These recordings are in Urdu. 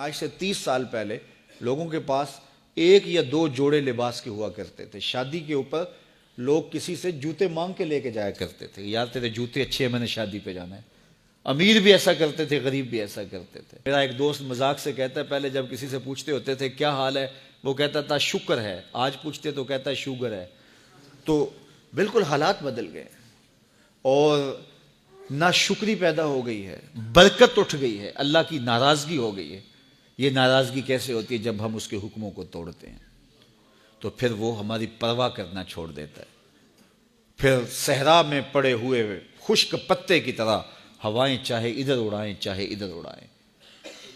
آج سے 30 سال پہلے لوگوں کے پاس ایک یا دو جوڑے لباس کے ہوا کرتے تھے. شادی کے اوپر لوگ کسی سے جوتے مانگ کے لے کے جایا کرتے تھے. یار تیرے جوتے اچھے ہیں, میں نے شادی پہ جانا ہے. امیر بھی ایسا کرتے تھے, غریب بھی ایسا کرتے تھے. میرا ایک دوست مذاق سے کہتا ہے, پہلے جب کسی سے پوچھتے ہوتے تھے کیا حال ہے, وہ کہتا تھا شکر ہے. آج پوچھتے تو کہتا ہے شوگر ہے. تو بالکل حالات بدل گئے اور ناشکری پیدا ہو گئی ہے, برکت اٹھ گئی ہے, اللہ کی ناراضگی ہو گئی ہے. یہ ناراضگی کیسے ہوتی ہے؟ جب ہم اس کے حکموں کو توڑتے ہیں تو پھر وہ ہماری پرواہ کرنا چھوڑ دیتا ہے. پھر صحرا میں پڑے ہوئے خشک پتے کی طرح ہوائیں چاہے ادھر اڑائیں چاہے ادھر اڑائیں,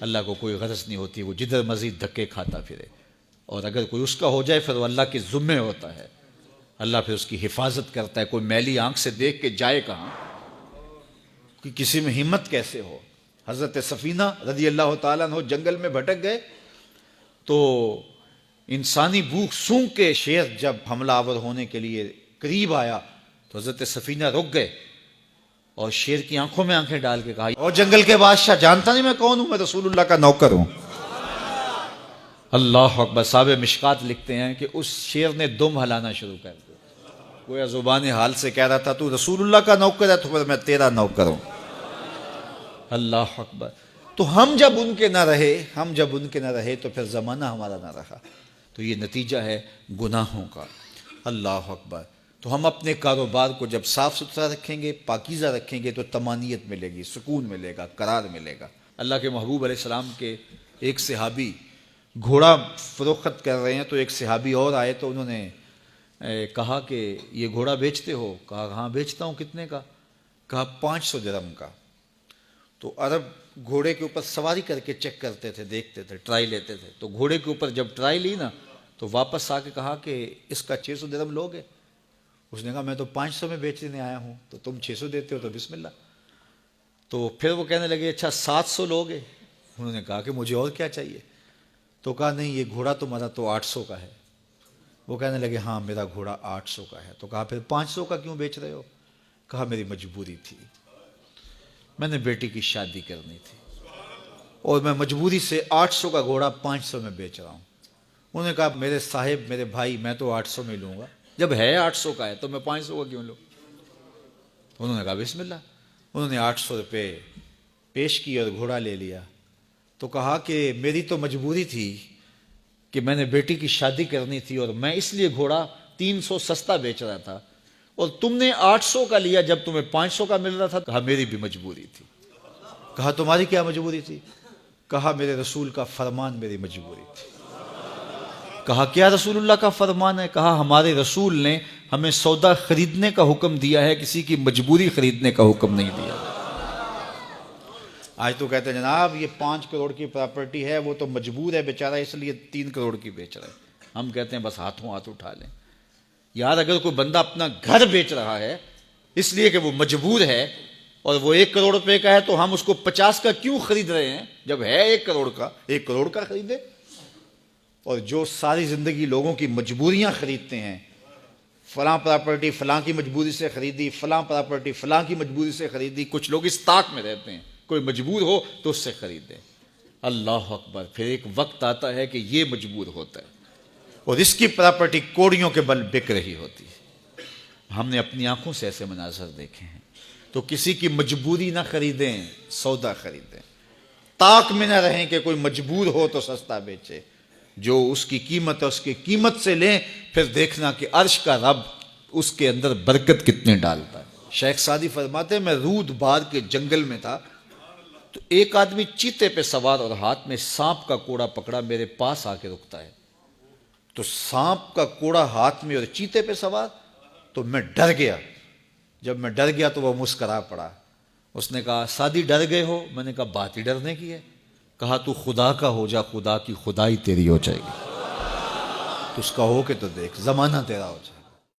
اللہ کو کوئی غرض نہیں ہوتی. وہ جدھر مزید دھکے کھاتا پھرے, اور اگر کوئی اس کا ہو جائے پھر وہ اللہ کے ذمے ہوتا ہے. اللہ پھر اس کی حفاظت کرتا ہے. کوئی میلی آنکھ سے دیکھ کے جائے کہاں, کہ کسی میں ہمت کیسے ہو. حضرت سفینہ رضی اللہ تعالیٰ عنہ جنگل میں بھٹک گئے تو انسانی بھوک سونگ کے شیر جب حملہ آور ہونے کے لیے قریب آیا تو حضرت سفینہ رک گئے اور شیر کی آنکھوں میں آنکھیں ڈال کے کہا, اور جنگل کے بادشاہ جانتا نہیں میں کون ہوں, میں رسول اللہ کا نوکر ہوں. اللہ اکبر. صاحب مشکات لکھتے ہیں کہ اس شیر نے دم ہلانا شروع کر دیا. گویا زبان حال سے کہہ رہا تھا تو رسول اللہ کا نوکر ہے تو پھر میں تیرا نوکر ہوں. اللہ اکبر. تو ہم جب ان کے نہ رہے تو پھر زمانہ ہمارا نہ رہا. تو یہ نتیجہ ہے گناہوں کا. اللہ اکبر. تو ہم اپنے کاروبار کو جب صاف ستھرا رکھیں گے, پاکیزہ رکھیں گے, تو طمانینت ملے گی, سکون ملے گا, قرار ملے گا. اللہ کے محبوب علیہ السلام کے ایک صحابی گھوڑا فروخت کر رہے ہیں تو ایک صحابی اور آئے تو انہوں نے کہا کہ یہ گھوڑا بیچتے ہو؟ کہا ہاں بیچتا ہوں. کتنے کا؟ کہا 500 درہم کا. تو عرب گھوڑے کے اوپر سواری کر کے چیک کرتے تھے, دیکھتے تھے, ٹرائی لیتے تھے. تو گھوڑے کے اوپر جب ٹرائی لی نا تو واپس آ کے کہا کہ اس کا 600 درہم لوگے؟ اس نے کہا میں تو 500 میں بیچنے آیا ہوں, تو تم 600 دیتے ہو تو بسم اللہ. تو پھر وہ کہنے لگے اچھا 700 لوگے؟ انہوں نے کہا کہ مجھے اور کیا چاہیے. تو کہا نہیں یہ گھوڑا تمہارا تو 800 کا ہے. وہ کہنے لگے ہاں میرا گھوڑا 800 کا ہے. تو کہا پھر 500 کا کیوں بیچ رہے ہو؟ کہا میری مجبوری تھی, میں نے بیٹی کی شادی کرنی تھی اور میں مجبوری سے 800 کا گھوڑا 500 میں بیچ رہا ہوں. انہوں نے کہا میرے صاحب میرے بھائی میں تو 800 میں لوں گا, جب ہے 800 کا ہے تو میں 500 کا کیوں لوں. انہوں نے کہا بسم اللہ. انہوں نے 800 روپے پیش کی اور گھوڑا لے لیا. تو کہا کہ میری تو مجبوری تھی کہ میں نے بیٹی کی شادی کرنی تھی اور میں اس لیے گھوڑا 300 سستا بیچ رہا تھا, اور تم نے 800 کا لیا جب تمہیں 500 کا مل رہا تھا. کہا میری بھی مجبوری تھی. کہا تمہاری کیا مجبوری تھی؟ کہا میرے رسول کا فرمان میری مجبوری تھی. کہا کیا رسول اللہ کا فرمان ہے؟ کہا ہمارے رسول نے ہمیں سودا خریدنے کا حکم دیا ہے, کسی کی مجبوری خریدنے کا حکم نہیں دیا. آج تو کہتے ہیں جناب یہ 5 کروڑ کی پراپرٹی ہے, وہ تو مجبور ہے بیچارہ اس لیے 3 کروڑ کی بیچ رہا ہے. ہم کہتے ہیں بس ہاتھوں ہاتھ اٹھا لیں. یار اگر کوئی بندہ اپنا گھر بیچ رہا ہے اس لیے کہ وہ مجبور ہے اور وہ 1 کروڑ روپے کا ہے تو ہم اس کو 50 کا کیوں خرید رہے ہیں؟ جب ہے 1 کروڑ کا, 1 کروڑ کا خریدے. اور جو ساری زندگی لوگوں کی مجبوریاں خریدتے ہیں, فلاں پراپرٹی فلاں کی مجبوری سے خریدی, فلاں پراپرٹی فلاں کی مجبوری سے خریدی. کچھ لوگ اس طاق میں رہتے ہیں کوئی مجبور ہو تو اس سے خریدے. اللہ اکبر. پھر ایک وقت آتا ہے کہ یہ مجبور ہوتا ہے اور اس کی پراپرٹی کوڑیوں کے بل بک رہی ہوتی ہے. ہم نے اپنی آنکھوں سے ایسے مناظر دیکھے ہیں. تو کسی کی مجبوری نہ خریدیں, سودا خریدیں. طاق میں نہ رہیں کہ کوئی مجبور ہو تو سستا بیچے. جو اس کی قیمت ہے اس کی قیمت سے لیں, پھر دیکھنا کہ عرش کا رب اس کے اندر برکت کتنے ڈالتا ہے. شیخ سعدی فرماتے ہیں میں رود بار کے جنگل میں تھا تو ایک آدمی چیتے پہ سوار اور ہاتھ میں سانپ کا کوڑا پکڑا, میرے پاس آ کے رکتا ہے. تو سانپ کا کوڑا ہاتھ میں اور چیتے پہ سوار, تو میں ڈر گیا. جب میں ڈر گیا تو وہ مسکرا پڑا. اس نے کہا سعدی ڈر گئے ہو؟ میں نے کہا بات ہی ڈرنے کی ہے. کہا تو خدا کا ہو جا, خدا کی خدائی تیری ہو جائے گی. تو اس کا ہو کے تو دیکھ, زمانہ تیرا ہو جائے.